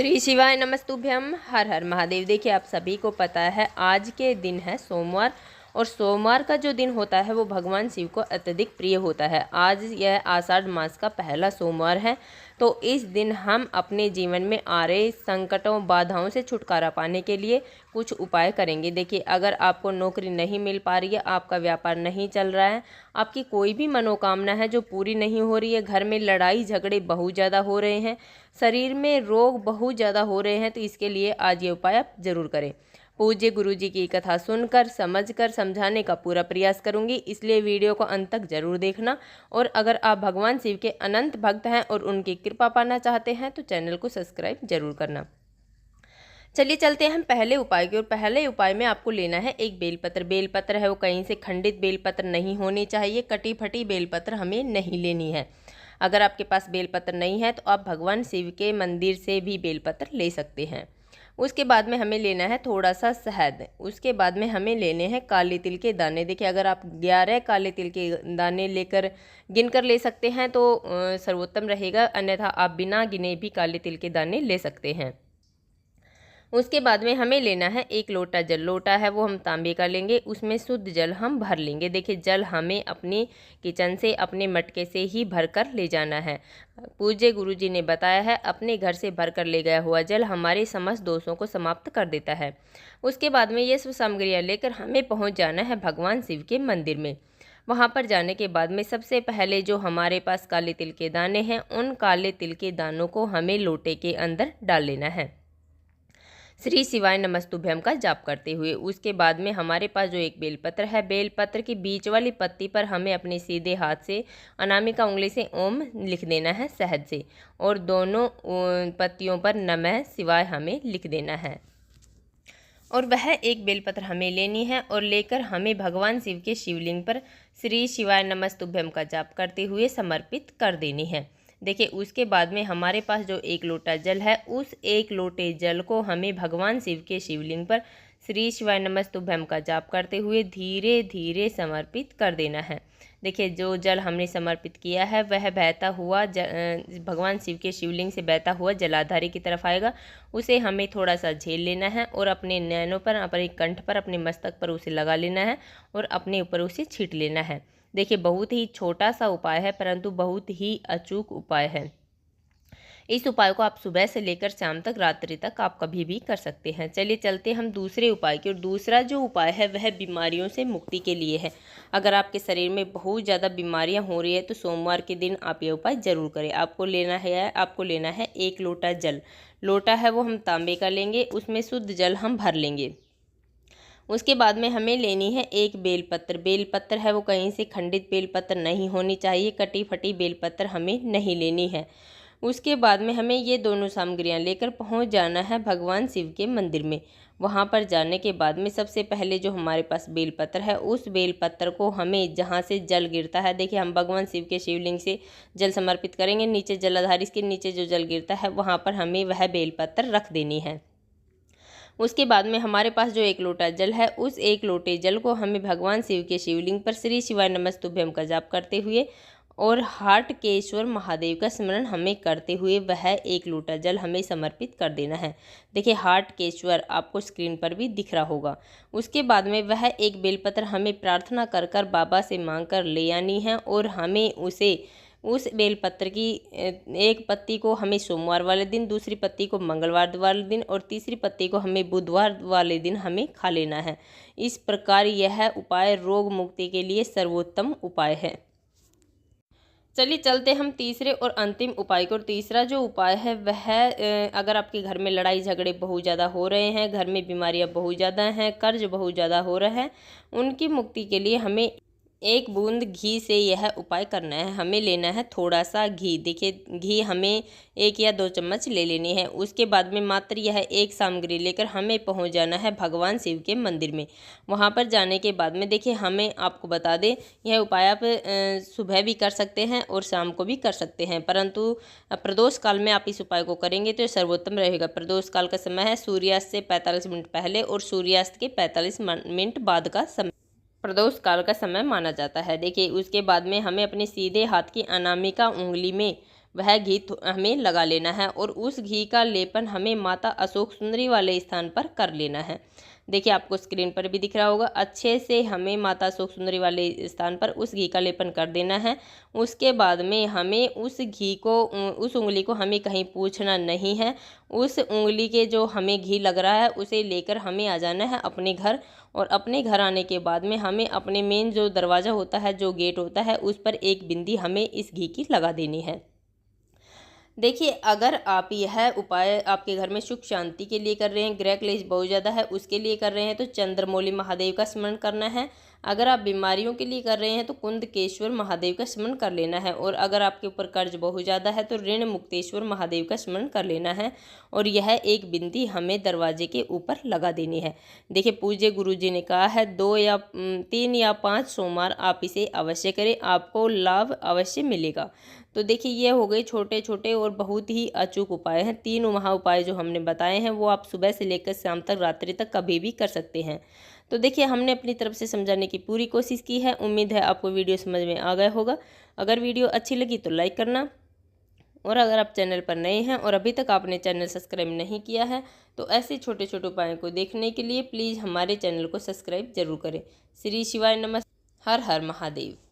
श्री शिवाय नमस्तुभ्यम। हर हर महादेव। देखिए, आप सभी को पता है आज के दिन है सोमवार, और सोमवार का जो दिन होता है वो भगवान शिव को अत्यधिक प्रिय होता है। आज यह आषाढ़ मास का पहला सोमवार है, तो इस दिन हम अपने जीवन में आ रहे संकटों बाधाओं से छुटकारा पाने के लिए कुछ उपाय करेंगे। देखिए, अगर आपको नौकरी नहीं मिल पा रही है, आपका व्यापार नहीं चल रहा है, आपकी कोई भी मनोकामना है जो पूरी नहीं हो रही है, घर में लड़ाई झगड़े बहुत ज़्यादा हो रहे हैं, शरीर में रोग बहुत ज़्यादा हो रहे हैं, तो इसके लिए आज ये उपाय आप जरूर करें। पूज्य गुरु जी की कथा सुनकर समझकर समझाने का पूरा प्रयास करूंगी, इसलिए वीडियो को अंत तक जरूर देखना। और अगर आप भगवान शिव के अनंत भक्त हैं और उनकी कृपा पाना चाहते हैं तो चैनल को सब्सक्राइब जरूर करना। चलिए चलते हैं हम पहले उपाय की ओर। पहले उपाय में आपको लेना है एक बेलपत्र। बेलपत्र है वो कहीं से खंडित बेलपत्र नहीं होनी चाहिए, कटी फटी बेलपत्र हमें नहीं लेनी है। अगर आपके पास बेलपत्र नहीं है तो आप भगवान शिव के मंदिर से भी बेलपत्र ले सकते हैं। उसके बाद में हमें लेना है थोड़ा सा शहद। उसके बाद में हमें लेने हैं काले तिल के दाने। देखिए, अगर आप 11 काले तिल के दाने लेकर गिनकर ले सकते हैं तो सर्वोत्तम रहेगा, अन्यथा आप बिना गिने भी काले तिल के दाने ले सकते हैं। उसके बाद में हमें लेना है एक लोटा जल। लोटा है वो हम तांबे का लेंगे, उसमें शुद्ध जल हम भर लेंगे। देखिए, जल हमें अपनी किचन से अपने मटके से ही भरकर ले जाना है। पूज्य गुरु जी ने बताया है अपने घर से भरकर ले गया हुआ जल हमारे समस्त दोषों को समाप्त कर देता है। उसके बाद में ये सब सामग्रियाँ लेकर हमें पहुँच जाना है भगवान शिव के मंदिर में। वहाँ पर जाने के बाद में सबसे पहले जो हमारे पास काले तिल के दाने हैं, उन काले तिल के दानों को हमें लोटे के अंदर डाल लेना है, श्री शिवाय नमस्तुभ्यम का जाप करते हुए। उसके बाद में हमारे पास जो एक बेलपत्र है, बेलपत्र की बीच वाली पत्ती पर हमें अपने सीधे हाथ से अनामिका उंगली से ओम लिख देना है शहद से, और दोनों पत्तियों पर नमः शिवाय हमें लिख देना है। और वह एक बेलपत्र हमें लेनी है और लेकर हमें भगवान शिव के शिवलिंग पर श्री शिवाय नमस्तुभ्यम का जाप करते हुए समर्पित कर देनी है। देखिए, उसके बाद में हमारे पास जो एक लोटा जल है, उस एक लोटे जल को हमें भगवान शिव के शिवलिंग पर श्री शिवाय नमस्तुभ्यम का जाप करते हुए धीरे धीरे समर्पित कर देना है। देखिए, जो जल हमने समर्पित किया है वह बहता हुआ भगवान शिव के शिवलिंग से बहता हुआ जलाधारी की तरफ आएगा। उसे हमें थोड़ा सा झेल लेना है और अपने नैनों पर, अपने कंठ पर, अपने मस्तक पर उसे लगा लेना है और अपने ऊपर उसे छींट लेना है। देखिए, बहुत ही छोटा सा उपाय है परंतु बहुत ही अचूक उपाय है। इस उपाय को आप सुबह से लेकर शाम तक, रात्रि तक आप कभी भी कर सकते हैं। चलिए चलते हम दूसरे उपाय की। और दूसरा जो उपाय है वह बीमारियों से मुक्ति के लिए है। अगर आपके शरीर में बहुत ज़्यादा बीमारियां हो रही है तो सोमवार के दिन आप ये उपाय जरूर करें। आपको लेना है एक लोटा जल। लोटा है वो हम तांबे का लेंगे, उसमें शुद्ध जल हम भर लेंगे। उसके बाद में हमें लेनी है एक बेलपत्र। बेलपत्र है वो कहीं से खंडित बेलपत्र नहीं होनी चाहिए, कटी फटी बेलपत्र हमें नहीं लेनी है। उसके बाद में हमें ये दोनों सामग्रियां लेकर पहुंच जाना है भगवान शिव के मंदिर में। वहां पर जाने के बाद में सबसे पहले जो हमारे पास बेलपत्र है, उस बेलपत्र को हमें जहां से जल गिरता है, देखिए हम भगवान शिव के शिवलिंग से जल समर्पित करेंगे, नीचे जलाधारी के नीचे जो जल गिरता है वहां पर हमें वह बेलपत्र रख देनी है। उसके बाद में हमारे पास जो एक लोटा जल है, उस एक लोटे जल को हमें भगवान शिव के शिवलिंग पर श्री शिवाय नमस्तुभ्यम का जाप करते हुए और हाटकेश्वर महादेव का स्मरण हमें करते हुए वह एक लोटा जल हमें समर्पित कर देना है। देखिए, हाटकेश्वर आपको स्क्रीन पर भी दिख रहा होगा। उसके बाद में वह एक बेलपत्र हमें प्रार्थना कर कर बाबा से मांग कर ले आनी है, और हमें उस बेलपत्र की एक पत्ती को हमें सोमवार वाले दिन, दूसरी पत्ती को मंगलवार वाले दिन और तीसरी पत्ती को हमें बुधवार वाले दिन हमें खा लेना है। इस प्रकार यह उपाय रोग मुक्ति के लिए सर्वोत्तम उपाय है। चलिए चलते हम तीसरे और अंतिम उपाय को। और तीसरा जो उपाय है वह, अगर आपके घर में लड़ाई झगड़े बहुत ज़्यादा हो रहे हैं, घर में बीमारियां बहुत ज़्यादा हैं, कर्ज बहुत ज़्यादा हो रहा है, उनकी मुक्ति के लिए हमें एक बूंद घी से यह उपाय करना है। हमें लेना है थोड़ा सा घी। देखिए, घी हमें 1 या 2 चम्मच ले लेनी है। उसके बाद में मात्र यह एक सामग्री लेकर हमें पहुंच जाना है भगवान शिव के मंदिर में। वहां पर जाने के बाद में देखिए, हमें आपको बता दें, यह उपाय आप सुबह भी कर सकते हैं और शाम को भी कर सकते हैं, परंतु प्रदोष काल में आप इस उपाय को करेंगे तो सर्वोत्तम रहेगा। प्रदोष काल का समय है सूर्यास्त से 45 मिनट पहले और सूर्यास्त के 45 मिनट बाद का समय प्रदोष काल का समय माना जाता है। देखिए, उसके बाद में हमें अपने सीधे हाथ की अनामिका उंगली में वह घी हमें लगा लेना है और उस घी का लेपन हमें माता अशोक सुंदरी वाले स्थान पर कर लेना है। देखिए आपको स्क्रीन पर भी दिख रहा होगा, अच्छे से हमें माता अशोक सुंदरी वाले स्थान पर उस घी का लेपन कर देना है। उसके बाद में हमें उस घी को, उस उंगली को हमें कहीं पूछना नहीं है। उस उंगली के जो हमें घी लग रहा है उसे लेकर हमें आ जाना है अपने घर, और अपने घर आने के बाद में हमें अपने मेन जो दरवाज़ा होता है, जो गेट होता है, उस पर एक बिंदी हमें इस घी की लगा देनी है। देखिए अगर आप यह उपाय आपके घर में सुख शांति के लिए कर रहे हैं, गृह क्लेश बहुत ज़्यादा है उसके लिए कर रहे हैं, तो चंद्रमौली महादेव का स्मरण करना है। अगर आप बीमारियों के लिए कर रहे हैं तो कुंदकेश्वर महादेव का स्मरण कर लेना है। और अगर आपके ऊपर कर्ज बहुत ज़्यादा है तो ऋण मुक्तेश्वर महादेव का स्मरण कर लेना है। और यह एक बिंदी हमें दरवाजे के ऊपर लगा देनी है। देखिए पूज्य गुरु जी ने कहा है 2 या 3 या 5 सोमवार आप इसे अवश्य करें, आपको लाभ अवश्य मिलेगा। तो देखिए ये हो गए छोटे छोटे और बहुत ही अचूक उपाय हैं। 3 महा उपाय जो हमने बताए हैं वो आप सुबह से लेकर शाम तक, रात्रि तक कभी भी कर सकते हैं। तो देखिए हमने अपनी तरफ से समझाने की पूरी कोशिश की है। उम्मीद है आपको वीडियो समझ में आ गया होगा। अगर वीडियो अच्छी लगी तो लाइक करना, और अगर आप चैनल पर नए हैं और अभी तक आपने चैनल सब्सक्राइब नहीं किया है तो ऐसे छोटे छोटे उपायों को देखने के लिए प्लीज़ हमारे चैनल को सब्सक्राइब जरूर करें। श्री शिवाय नमः। हर हर महादेव।